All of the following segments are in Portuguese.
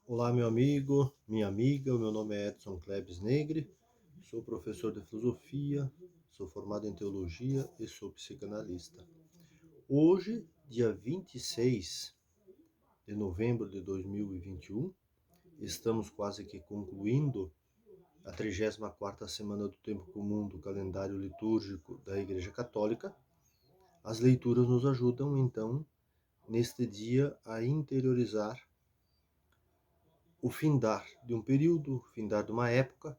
Olá, meu amigo, minha amiga, o meu nome é Edson Klebs Negri, sou professor de filosofia, sou formado em teologia e sou psicanalista. Hoje, dia 26 de novembro de 2021, estamos quase que concluindo a 34ª semana do Tempo Comum do calendário litúrgico da Igreja Católica. As leituras nos ajudam, então, neste dia a interiorizar o findar de um período, o findar de uma época,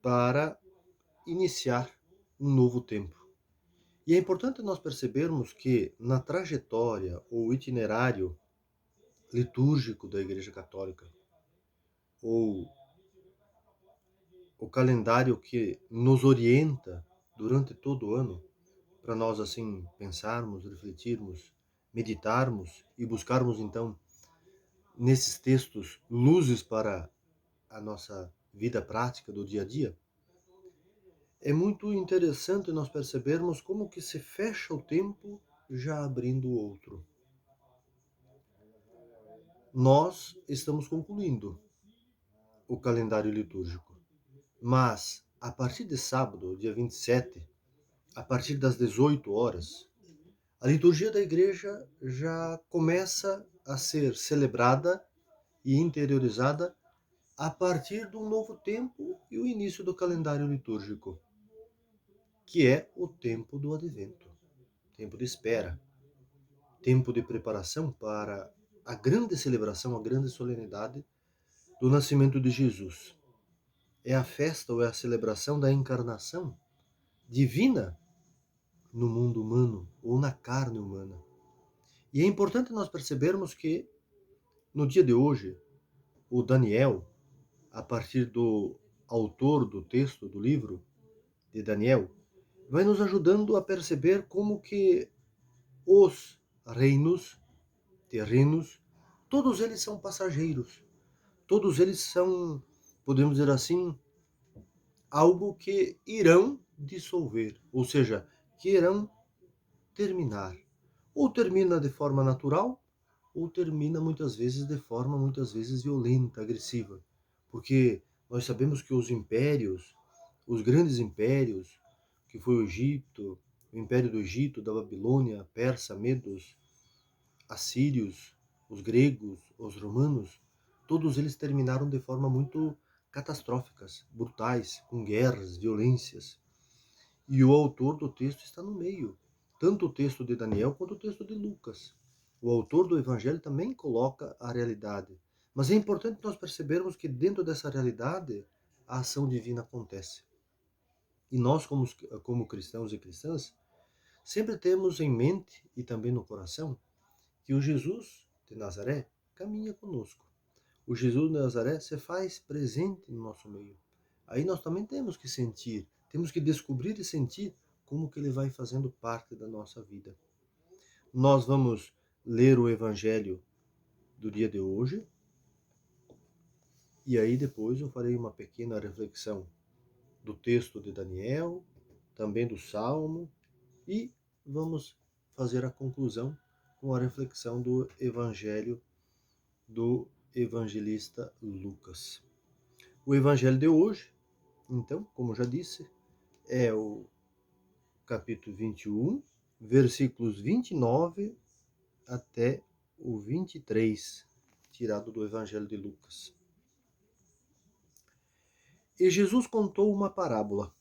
para iniciar um novo tempo. E é importante nós percebermos que na trajetória ou itinerário litúrgico da Igreja Católica, ou o calendário que nos orienta durante todo o ano, para nós assim pensarmos, refletirmos, meditarmos e buscarmos então nesses textos luzes para a nossa vida prática do dia a dia, é muito interessante nós percebermos como que se fecha o tempo já abrindo outro. Nós estamos concluindo o calendário litúrgico, mas a partir de sábado, dia 27, a partir das 18 horas, a liturgia da igreja já começa a ser celebrada e interiorizada a partir de um novo tempo e o início do calendário litúrgico, que é o tempo do advento, tempo de espera, tempo de preparação para a grande celebração, a grande solenidade do nascimento de Jesus. É a festa ou é a celebração da encarnação divina no mundo humano ou na carne humana. E é importante nós percebermos que no dia de hoje, o Daniel, a partir do autor do texto do livro de Daniel, vai nos ajudando a perceber como que os reinos terrenos, todos eles são passageiros. Todos eles são, podemos dizer assim, algo que irão dissolver, ou seja, que irão terminar. Ou termina de forma natural, ou termina muitas vezes de forma muitas vezes violenta, agressiva. Porque nós sabemos que os impérios, os grandes impérios, que foi o Egito, o Império do Egito, da Babilônia, Persa, Medos, assírios, os gregos, os romanos, todos eles terminaram de forma muito catastróficas, brutais, com guerras, violências. E o autor do texto está no meio, tanto o texto de Daniel quanto o texto de Lucas. O autor do Evangelho também coloca a realidade. Mas é importante nós percebermos que dentro dessa realidade a ação divina acontece. E nós, como cristãos e cristãs, sempre temos em mente e também no coração que o Jesus de Nazaré caminha conosco. O Jesus de Nazaré se faz presente no nosso meio. Aí nós também temos que sentir, temos que descobrir e sentir como que ele vai fazendo parte da nossa vida. Nós vamos ler o Evangelho do dia de hoje, e aí depois eu farei uma pequena reflexão do texto de Daniel, também do Salmo, e vamos fazer a conclusão com a reflexão do Evangelho do evangelista Lucas. O evangelho de hoje, então, como já disse, é o capítulo 21, versículos 29 até o 23, tirado do evangelho de Lucas. E Jesus contou uma parábola.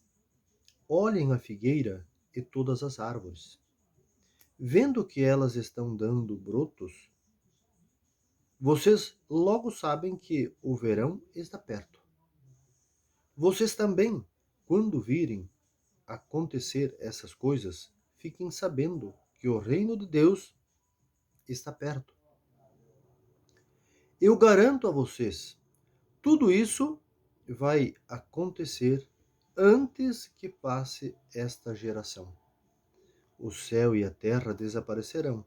Olhem a figueira e todas as árvores. Vendo que elas estão dando brotos, vocês logo sabem que o verão está perto. Vocês também, quando virem acontecer essas coisas, fiquem sabendo que o reino de Deus está perto. Eu garanto a vocês, tudo isso vai acontecer antes que passe esta geração. O céu e a terra desaparecerão,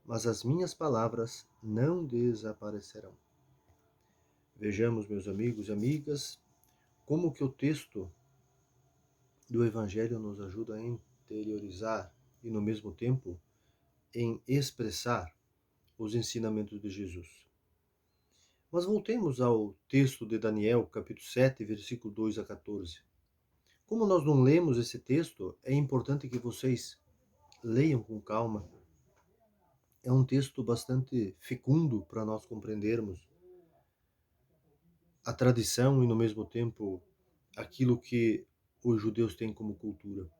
mas as minhas palavras não desaparecerão. Vejamos, meus amigos e amigas, como que o texto do Evangelho nos ajuda a interiorizar e, no mesmo tempo, em expressar os ensinamentos de Jesus. Mas voltemos ao texto de Daniel, capítulo 7, versículo 2 a 14. Como nós não lemos esse texto, é importante que vocês leiam com calma. É um texto bastante fecundo para nós compreendermos a tradição e, no mesmo tempo, aquilo que os judeus têm como cultura.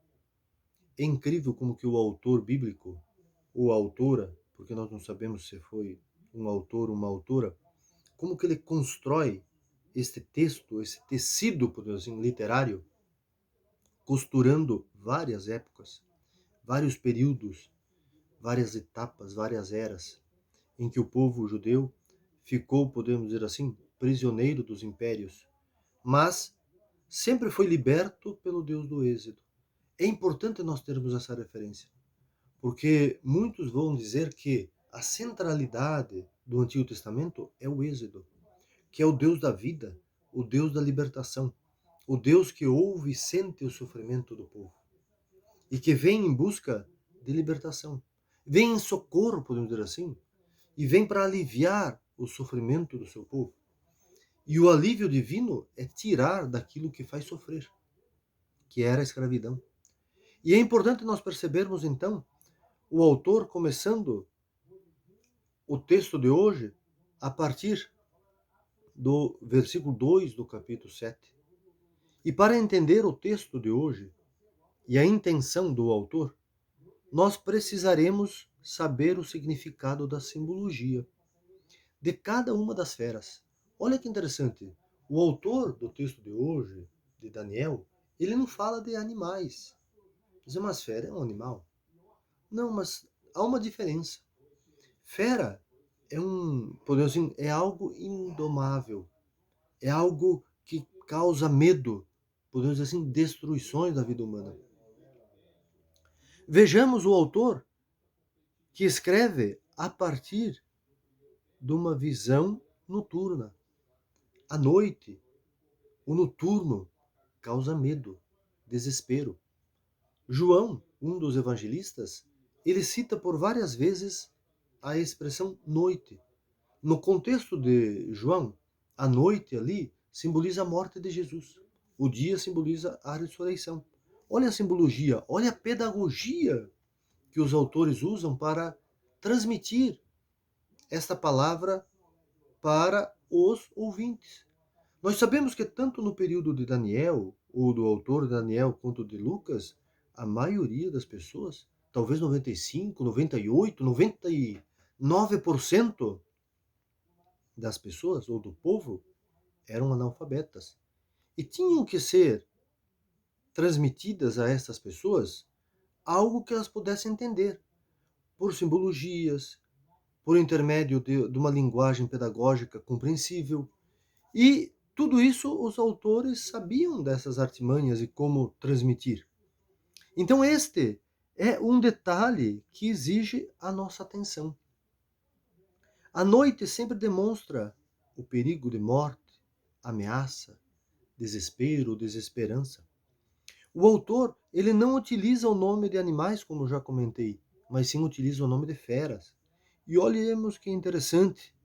É incrível como que o autor bíblico, ou a autora, porque nós não sabemos se foi um autor ou uma autora, como que ele constrói este texto, esse tecido, podemos dizer assim, literário, costurando várias épocas, vários períodos, várias etapas, várias eras, em que o povo judeu ficou, podemos dizer assim, prisioneiro dos impérios, mas sempre foi liberto pelo Deus do Êxodo. É importante nós termos essa referência, porque muitos vão dizer que a centralidade do Antigo Testamento é o Êxodo, que é o Deus da vida, o Deus da libertação, o Deus que ouve e sente o sofrimento do povo e que vem em busca de libertação, vem em socorro, podemos dizer assim, e vem para aliviar o sofrimento do seu povo. E o alívio divino é tirar daquilo que faz sofrer, que era a escravidão. E é importante nós percebermos, então, o autor começando o texto de hoje a partir do versículo 2 do capítulo 7. E para entender o texto de hoje e a intenção do autor, nós precisaremos saber o significado da simbologia de cada uma das feras. Olha que interessante. O autor do texto de hoje, de Daniel, ele não fala de animais. Dizer, mas fera é um animal? Não, mas há uma diferença. Fera é podemos dizer, é algo indomável. É algo que causa medo, podemos dizer assim, destruições da vida humana. Vejamos o autor que escreve a partir de uma visão noturna. À noite, o noturno causa medo, desespero. João, um dos evangelistas, ele cita por várias vezes a expressão noite. No contexto de João, a noite ali simboliza a morte de Jesus. O dia simboliza a ressurreição. Olha a simbologia, olha a pedagogia que os autores usam para transmitir esta palavra para os ouvintes. Nós sabemos que tanto no período de Daniel, ou do autor Daniel, quanto de Lucas, a maioria das pessoas, talvez 95, 98, 99% das pessoas, ou do povo, eram analfabetas. E tinham que ser transmitidas a estas pessoas algo que elas pudessem entender, por simbologias, por intermédio de uma linguagem pedagógica compreensível. E tudo isso os autores sabiam dessas artimanhas e como transmitir. Então este é um detalhe que exige a nossa atenção. A noite sempre demonstra o perigo de morte, ameaça, desespero, desesperança. O autor, ele não utiliza o nome de animais, como já comentei, mas sim utiliza o nome de feras. E olhemos que interessante.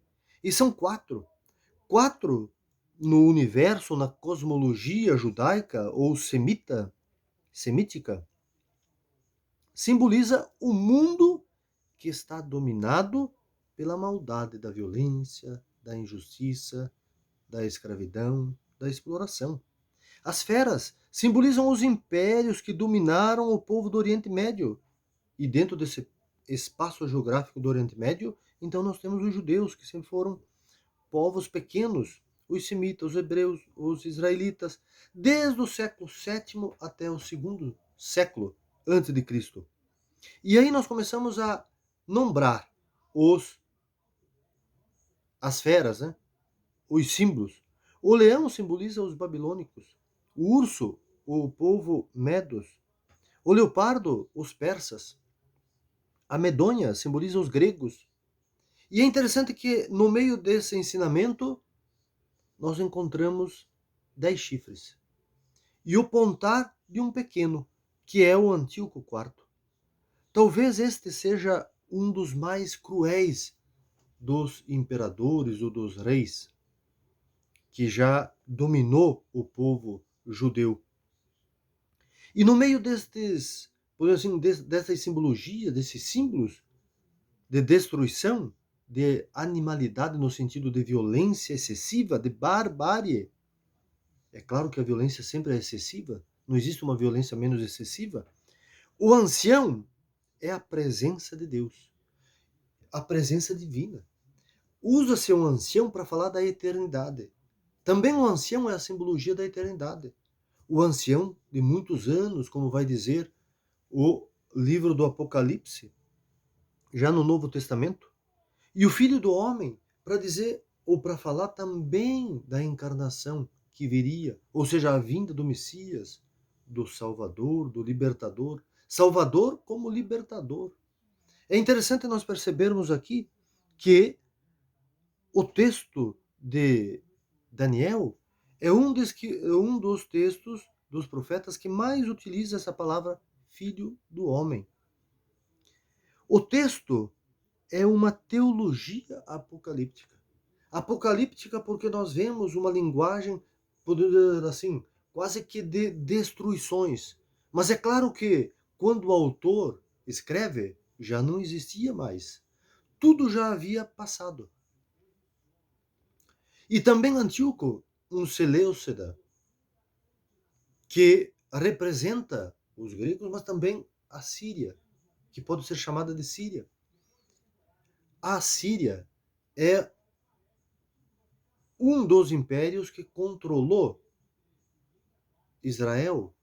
E são quatro. Quatro no universo, na cosmologia judaica ou semítica, simboliza o mundo que está dominado pela maldade da violência, da injustiça, da escravidão, da exploração. As feras simbolizam os impérios que dominaram o povo do Oriente Médio. E dentro desse espaço geográfico do Oriente Médio, então nós temos os judeus, que sempre foram povos pequenos, os semitas, os hebreus, os israelitas, desde o século VII até o segundo século antes de Cristo. E aí nós começamos a nombrar as feras, né? Os símbolos. O leão simboliza os babilônicos, o urso, o povo medos, o leopardo, os persas, a medonha simboliza os gregos. E é interessante que no meio desse ensinamento nós encontramos 10 chifres e o pontar de um pequeno, que é o Antíoco IV. Talvez este seja um dos mais cruéis dos imperadores ou dos reis, que já dominou o povo judeu. E no meio destes, por assim, dessas simbologias, desses símbolos de destruição, de animalidade no sentido de violência excessiva, de barbárie. É claro que a violência sempre é excessiva, não existe uma violência menos excessiva. O ancião é a presença de Deus, a presença divina. Usa-se um ancião para falar da eternidade. Também o ancião é a simbologia da eternidade. O ancião de muitos anos, como vai dizer o livro do Apocalipse, já no Novo Testamento, e o Filho do Homem para dizer ou para falar também da encarnação que viria, ou seja, a vinda do Messias, do Salvador, do Libertador, Salvador como Libertador. É interessante nós percebermos aqui que o texto de Daniel é um dos textos dos profetas que mais utiliza essa palavra Filho do Homem. O texto é uma teologia apocalíptica. Apocalíptica porque nós vemos uma linguagem, podemos dizer assim, quase que de destruições. Mas é claro que quando o autor escreve, já não existia mais. Tudo já havia passado. E também Antíoco, um Seleucida, que representa os gregos, mas também a Síria, que pode ser chamada de Síria. A Síria é um dos impérios que controlou Israel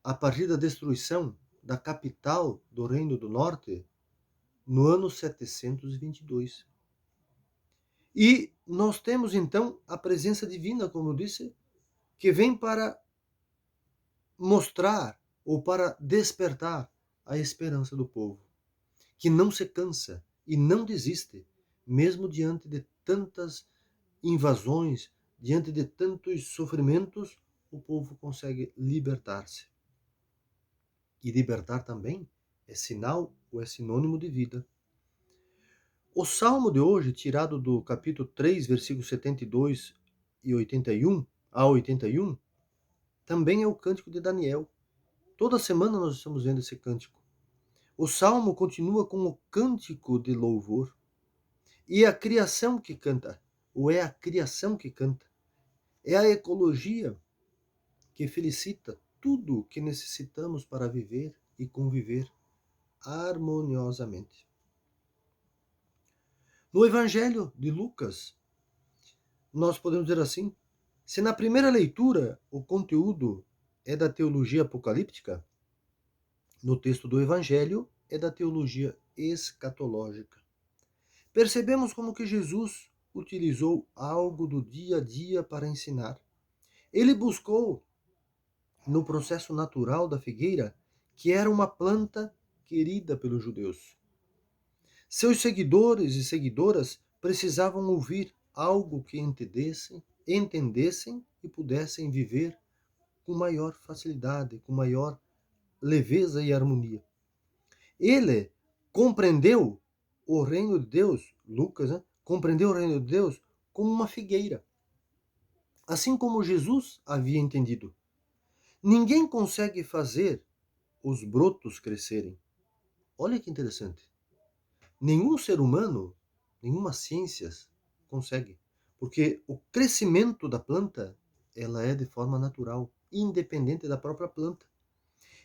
a partir da destruição da capital do Reino do Norte no ano 722. E nós temos então a presença divina, como eu disse, que vem para mostrar ou para despertar a esperança do povo, que não se cansa e não desiste, mesmo diante de tantas invasões, diante de tantos sofrimentos, o povo consegue libertar-se. E libertar também é sinal ou é sinônimo de vida. O salmo de hoje, tirado do capítulo 3, versículos 72 e 81 a 81, também é o cântico de Daniel. Toda semana nós estamos vendo esse cântico. O salmo continua com o cântico de louvor. E é a criação que canta, ou é a criação que canta. É a ecologia que felicita tudo o que necessitamos para viver e conviver harmoniosamente. No Evangelho de Lucas, nós podemos dizer assim, se na primeira leitura o conteúdo é da teologia apocalíptica, no texto do Evangelho é da teologia escatológica. Percebemos como que Jesus utilizou algo do dia a dia para ensinar. Ele buscou, no processo natural da figueira, que era uma planta querida pelos judeus. Seus seguidores e seguidoras precisavam ouvir algo que entendessem e pudessem viver com maior facilidade, com maior leveza e harmonia. Ele compreendeu o reino de Deus, Lucas, compreendeu o reino de Deus como uma figueira. Assim como Jesus havia entendido. Ninguém consegue fazer os brotos crescerem. Olha que interessante. Nenhum ser humano, nenhuma ciência consegue. Porque o crescimento da planta, ela é de forma natural, independente da própria planta.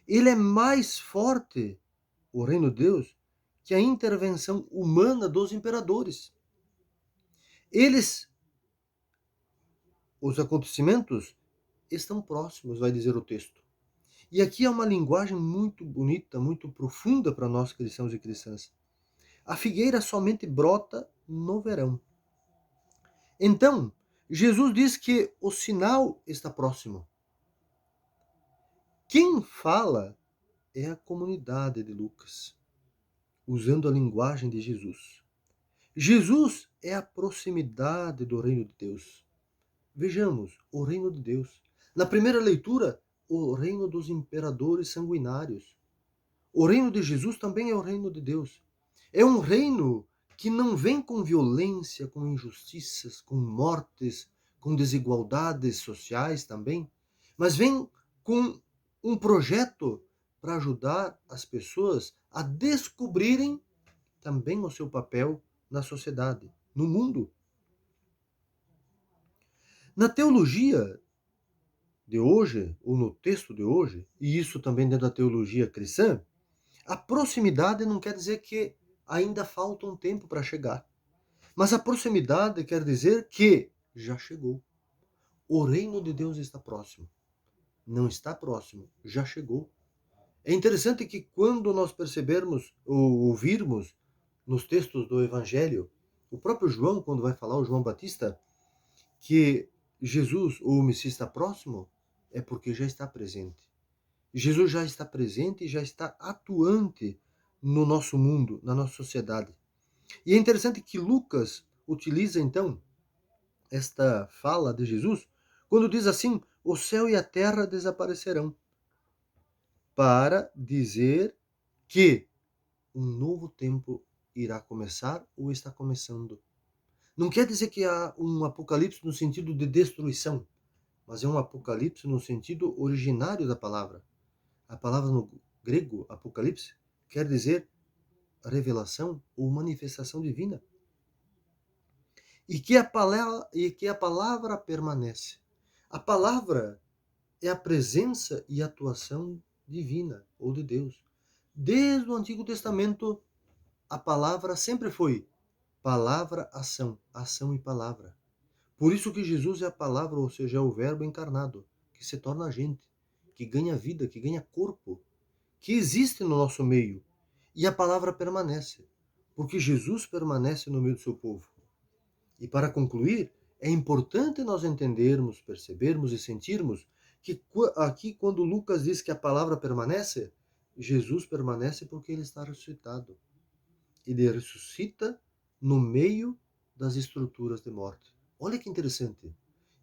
Ele é mais forte, o reino de Deus, que a intervenção humana dos imperadores. Os acontecimentos estão próximos, vai dizer o texto. E aqui é uma linguagem muito bonita, muito profunda para nós cristãos e cristãs. A figueira somente brota no verão. Então, Jesus diz que o sinal está próximo. Quem fala é a comunidade de Lucas, usando a linguagem de Jesus. Jesus é a proximidade do reino de Deus. Vejamos, o reino de Deus. Na primeira leitura, o reino dos imperadores sanguinários. O reino de Jesus também é o reino de Deus. É um reino que não vem com violência, com injustiças, com mortes, com desigualdades sociais também, mas vem com um projeto para ajudar as pessoas a descobrirem também o seu papel na sociedade, no mundo. Na teologia de hoje, ou no texto de hoje, e isso também dentro da teologia cristã, a proximidade não quer dizer que ainda falta um tempo para chegar. Mas a proximidade quer dizer que já chegou. O reino de Deus está próximo. Não está próximo, já chegou. É interessante que quando nós percebermos ou ouvirmos nos textos do Evangelho, o próprio João, quando vai falar, o João Batista, que Jesus, ou o Messias, está próximo, é porque já está presente. Jesus já está presente e já está atuante no nosso mundo, na nossa sociedade. E é interessante que Lucas utiliza, então, esta fala de Jesus quando diz assim: o céu e a terra desaparecerão, para dizer que um novo tempo irá começar ou está começando. Não quer dizer que há um apocalipse no sentido de destruição, mas é um apocalipse no sentido originário da palavra. A palavra no grego, apocalipse, quer dizer revelação ou manifestação divina. E que a palavra permanece. A palavra é a presença e atuação divina ou de Deus. Desde o Antigo Testamento, a palavra sempre foi palavra, ação, ação e palavra. Por isso que Jesus é a palavra, ou seja, é o verbo encarnado, que se torna gente, que ganha vida, que ganha corpo, que existe no nosso meio. E a palavra permanece, porque Jesus permanece no meio do seu povo. E para concluir, é importante nós entendermos, percebermos e sentirmos que aqui, quando Lucas diz que a palavra permanece, Jesus permanece porque ele está ressuscitado. Ele ressuscita no meio das estruturas de morte. Olha que interessante.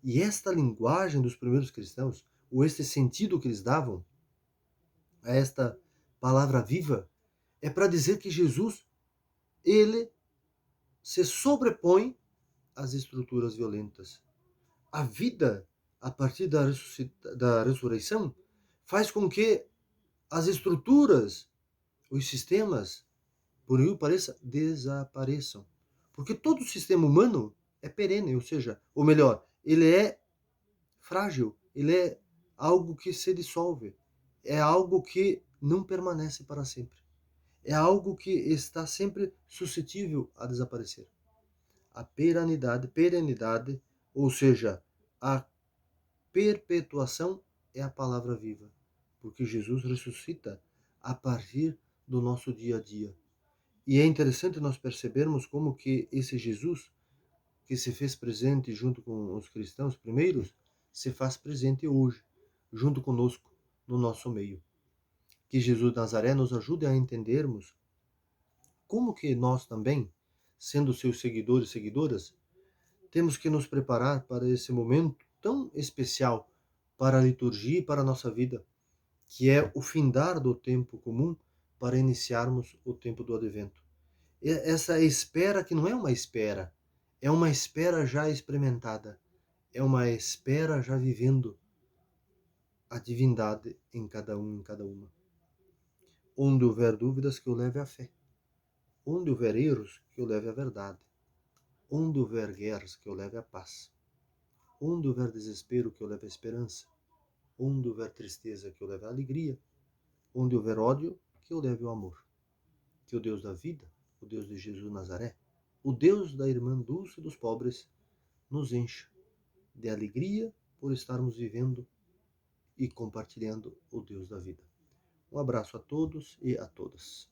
E esta linguagem dos primeiros cristãos, ou este sentido que eles davam a esta palavra viva, é para dizer que Jesus, ele se sobrepõe às estruturas violentas. A vida, a partir da ressurreição, faz com que as estruturas, os sistemas, por incrível que pareça, desapareçam. Porque todo sistema humano é perene, ou seja, ou melhor, ele é frágil, ele é algo que se dissolve, é algo que não permanece para sempre. É algo que está sempre suscetível a desaparecer. A perenidade, ou seja, a perpetuação é a palavra viva, porque Jesus ressuscita a partir do nosso dia a dia. E é interessante nós percebermos como que esse Jesus, que se fez presente junto com os cristãos primeiros, se faz presente hoje, junto conosco, no nosso meio. Que Jesus de Nazaré nos ajude a entendermos como que nós também, sendo seus seguidores e seguidoras, temos que nos preparar para esse momento tão especial para a liturgia e para a nossa vida, que é o findar do tempo comum para iniciarmos o tempo do advento. Essa espera que não é uma espera já experimentada, é uma espera já vivendo a divindade em cada um, em cada uma. Onde houver dúvidas, que eu leve à fé. Onde houver erros, que eu leve à verdade. Onde houver guerras, que eu leve à paz. Onde houver desespero, que eu leve à esperança. Onde houver tristeza, que eu leve à alegria. Onde houver ódio, que eu leve ao amor. Que o Deus da vida, o Deus de Jesus de Nazaré, o Deus da irmã Dulce dos pobres, nos encha de alegria por estarmos vivendo e compartilhando o Deus da vida. Um abraço a todos e a todas.